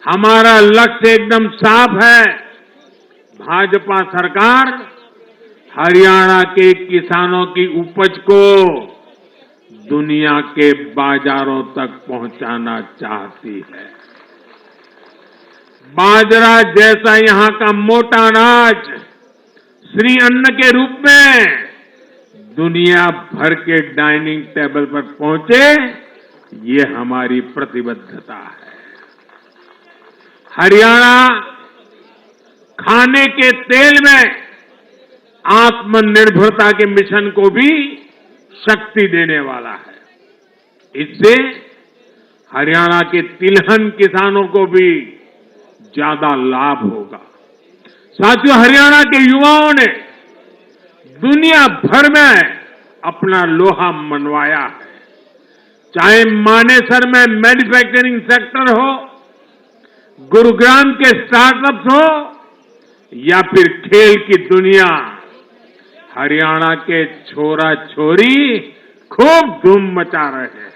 S3: हमारा लक्ष्य एकदम साफ है। भाजपा सरकार हरियाणा के किसानों की उपज को दुनिया के बाजारों तक पहुंचाना चाहती है। बाजरा जैसा यहां का मोटा अनाज श्री अन्न के रूप में दुनिया भर के डाइनिंग टेबल पर पहुंचे, ये हमारी प्रतिबद्धता है। हरियाणा खाने के तेल में आत्मनिर्भरता के मिशन को भी शक्ति देने वाला है। इससे हरियाणा के तिलहन किसानों को भी ज्यादा लाभ होगा। साथियों, हरियाणा के युवाओं ने दुनिया भर में अपना लोहा मनवाया है। चाहे मानेसर में मैन्युफैक्चरिंग सेक्टर हो, गुरुग्राम के स्टार्टअप्स हो या फिर खेल की दुनिया, हरियाणा के छोरा छोरी खूब धूम मचा रहे हैं।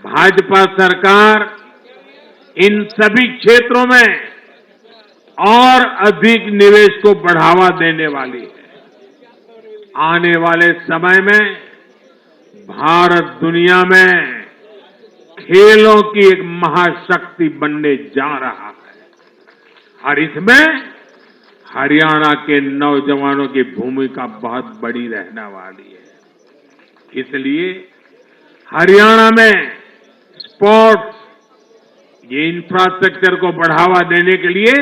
S3: भाजपा सरकार इन सभी क्षेत्रों में और अधिक निवेश को बढ़ावा देने वाली है। आने वाले समय में भारत दुनिया में खेलों की एक महाशक्ति बनने जा रहा है और इसमें हरियाणा के नौजवानों की भूमिका बहुत बड़ी रहने वाली है। इसलिए हरियाणा में स्पोर्ट्स ये इंफ्रास्ट्रक्चर को बढ़ावा देने के लिए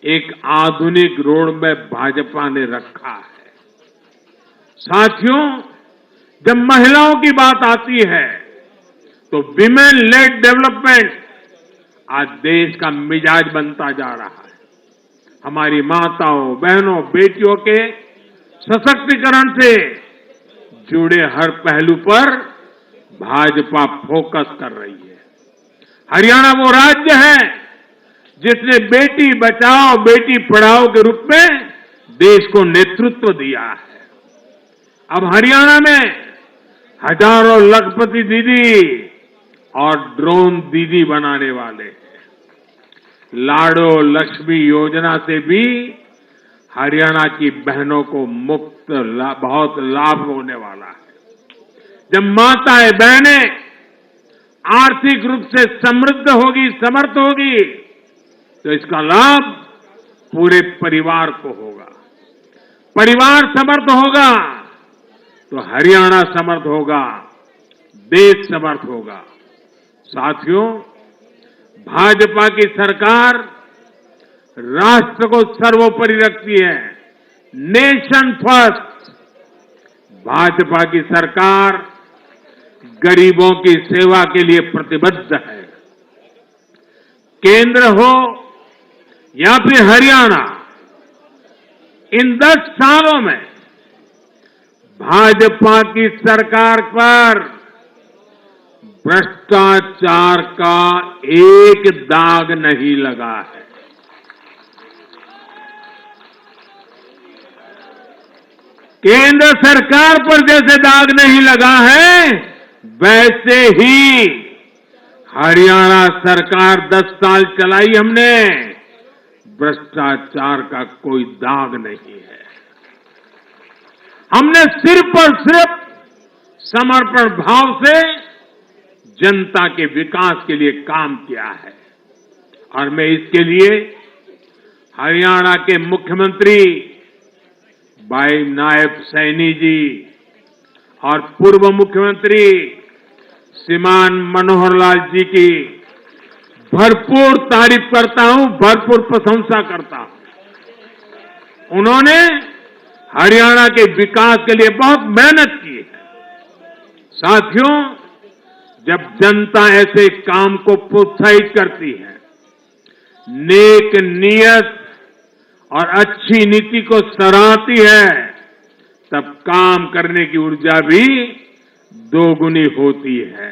S3: एक आधुनिक रोड मैप भाजपा ने रखा है। साथियों, जब महिलाओं की बात आती है तो विमेन लेड डेवलपमेंट आज देश का मिजाज बनता जा रहा है। हमारी माताओं, बहनों, बेटियों के सशक्तिकरण से जुड़े हर पहलू पर भाजपा फोकस कर रही है। हरियाणा वो राज्य है जिसने बेटी बचाओ बेटी पढ़ाओ के रूप में देश को नेतृत्व दिया है। अब हरियाणा में हजारों लखपति दीदी और ड्रोन दीदी बनाने वाले हैं। लाडो लक्ष्मी योजना से भी हरियाणा की बहनों को बहुत लाभ होने वाला है। जब माताएं बहनें आर्थिक रूप से समृद्ध होगी, समर्थ होगी, तो इसका लाभ पूरे परिवार को होगा। परिवार समर्थ होगा तो हरियाणा समर्थ होगा, देश समर्थ होगा। साथियों, भाजपा की सरकार राष्ट्र को सर्वोपरि रखती है। Nation first. भाजपा की सरकार गरीबों की सेवा के लिए प्रतिबद्ध है। केंद्र हो या फिर हरियाणा, इन 10 सालों में भाजपा की सरकार पर भ्रष्टाचार का एक दाग नहीं लगा है। केंद्र सरकार पर जैसे दाग नहीं लगा है, वैसे ही हरियाणा सरकार 10 साल चलाई हमने, भ्रष्टाचार का कोई दाग नहीं है। हमने सिर्फ और सिर्फ समर्पण भाव से जनता के विकास के लिए काम किया है और मैं इसके लिए हरियाणा के मुख्यमंत्री भाई नायब सैनी जी और पूर्व मुख्यमंत्री श्रीमान मनोहर लाल जी की भरपूर तारीफ करता हूं, भरपूर प्रशंसा करता हूं। उन्होंने हरियाणा के विकास के लिए बहुत मेहनत की है। साथियों, जब जनता ऐसे काम को प्रोत्साहित करती है, नेक नियत और अच्छी नीति को सराहती है, तब काम करने की ऊर्जा भी दोगुनी होती है।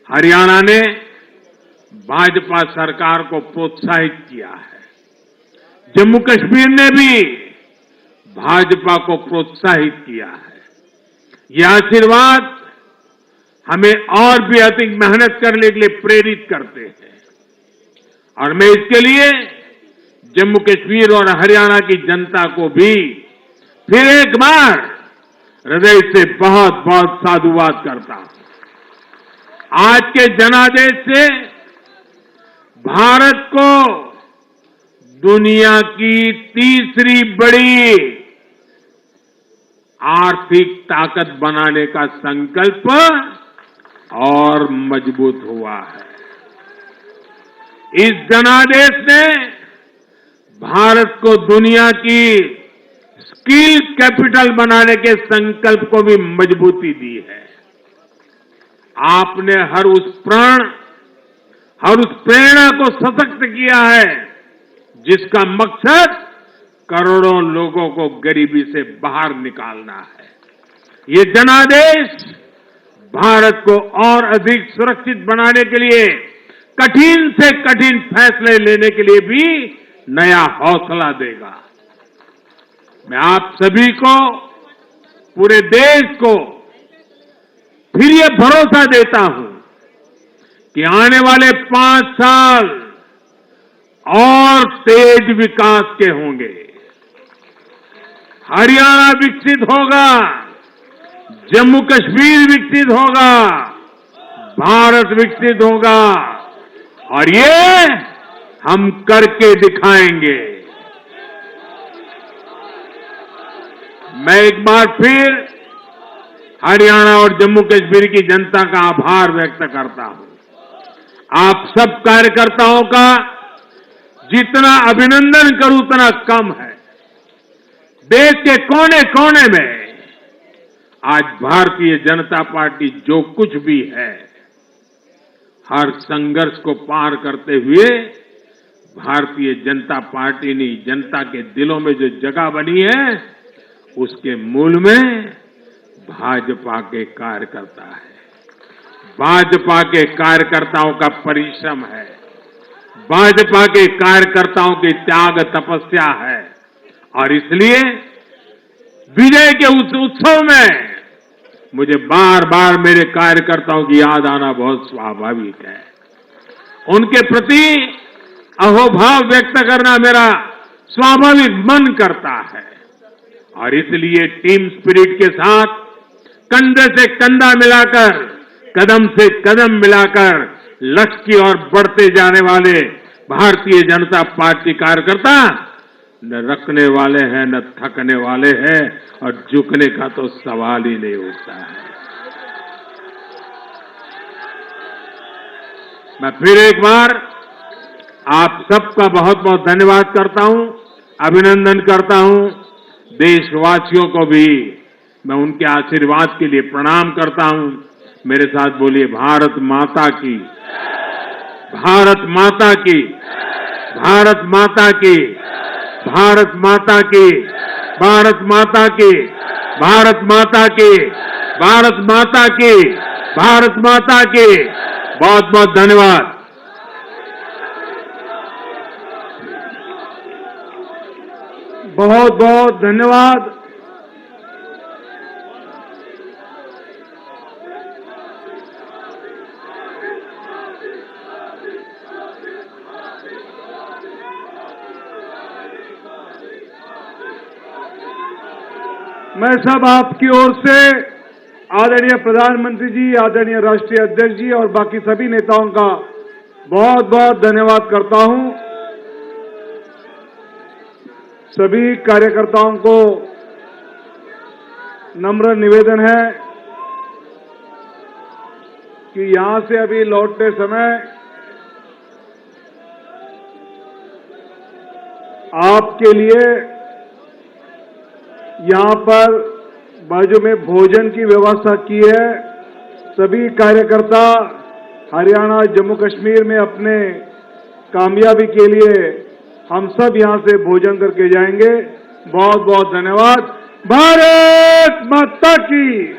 S3: हरियाणा ने भाजपा सरकार को प्रोत्साहित किया है। जम्मू कश्मीर ने भी भाजपा को प्रोत्साहित किया है। यह आशीर्वाद हमें और भी अधिक मेहनत करने के लिए प्रेरित करते हैं और मैं इसके लिए जम्मू कश्मीर और हरियाणा की जनता को भी फिर एक बार हृदय से बहुत बहुत साधुवाद करता हूं। आज के जनादेश से भारत को दुनिया की तीसरी बड़ी आर्थिक ताकत बनाने का संकल्प और मजबूत हुआ है। इस जनादेश ने भारत को दुनिया की स्किल कैपिटल बनाने के संकल्प को भी मजबूती दी है। आपने हर उस प्रेरणा को सशक्त किया है जिसका मकसद करोड़ों लोगों को गरीबी से बाहर निकालना है। ये जनादेश भारत को और अधिक सुरक्षित बनाने के लिए कठिन से कठिन फैसले लेने के लिए भी नया हौसला देगा। मैं आप सभी को, पूरे देश को फिर ये भरोसा देता हूं, कि आने वाले 5 साल और तेज विकास के होंगे। हरियाणा विकसित होगा, जम्मू कश्मीर विकसित होगा, भारत विकसित होगा और ये हम करके दिखाएंगे। मैं एक बार फिर हरियाणा और जम्मू कश्मीर की जनता का आभार व्यक्त करता हूं। आप सब कार्यकर्ताओं का जितना अभिनंदन करूं उतना कम है। देश के कोने कोने में आज भारतीय जनता पार्टी जो कुछ भी है, हर संघर्ष को पार करते हुए भारतीय जनता पार्टी ने जनता के दिलों में जो जगह बनी है, उसके मूल में भाजपा के कार्यकर्ता है। भाजपा के कार्यकर्ताओं का परिश्रम है, भाजपा के कार्यकर्ताओं की त्याग तपस्या है और इसलिए विजय के उस उत्सव में मुझे बार बार मेरे कार्यकर्ताओं की याद आना बहुत स्वाभाविक है। उनके प्रति अहोभाव व्यक्त करना मेरा स्वाभाविक मन करता है और इसलिए टीम स्पिरिट के साथ कंधे से कंधा मिलाकर, कदम से कदम मिलाकर लक्ष्य की ओर बढ़ते जाने वाले भारतीय जनता पार्टी कार्यकर्ता न रखने वाले हैं न थकने वाले हैं और झुकने का तो सवाल ही नहीं उठता है। मैं फिर एक बार आप सबका बहुत बहुत धन्यवाद करता हूं, अभिनंदन करता हूं। देशवासियों को भी मैं उनके आशीर्वाद के लिए प्रणाम करता हूं। मेरे साथ बोलिए भारत माता की, भारत माता की, भारत माता की, भारत माता की, भारत माता की, भारत माता की, भारत माता की, भारत माता की। बहुत बहुत धन्यवाद।
S1: बहुत बहुत धन्यवाद। मैं सब आपकी ओर से आदरणीय प्रधानमंत्री जी, आदरणीय राष्ट्रीय अध्यक्ष जी और बाकी सभी नेताओं का बहुत बहुत धन्यवाद करता हूं। सभी कार्यकर्ताओं को नम्र निवेदन है कि यहां से अभी लौटते समय आपके लिए यहां पर बाजू में भोजन की व्यवस्था की है। सभी कार्यकर्ता हरियाणा जम्मू कश्मीर में अपने कामयाबी के लिए हम सब यहां से भोजन करके जाएंगे। बहुत बहुत धन्यवाद। भारत माता की।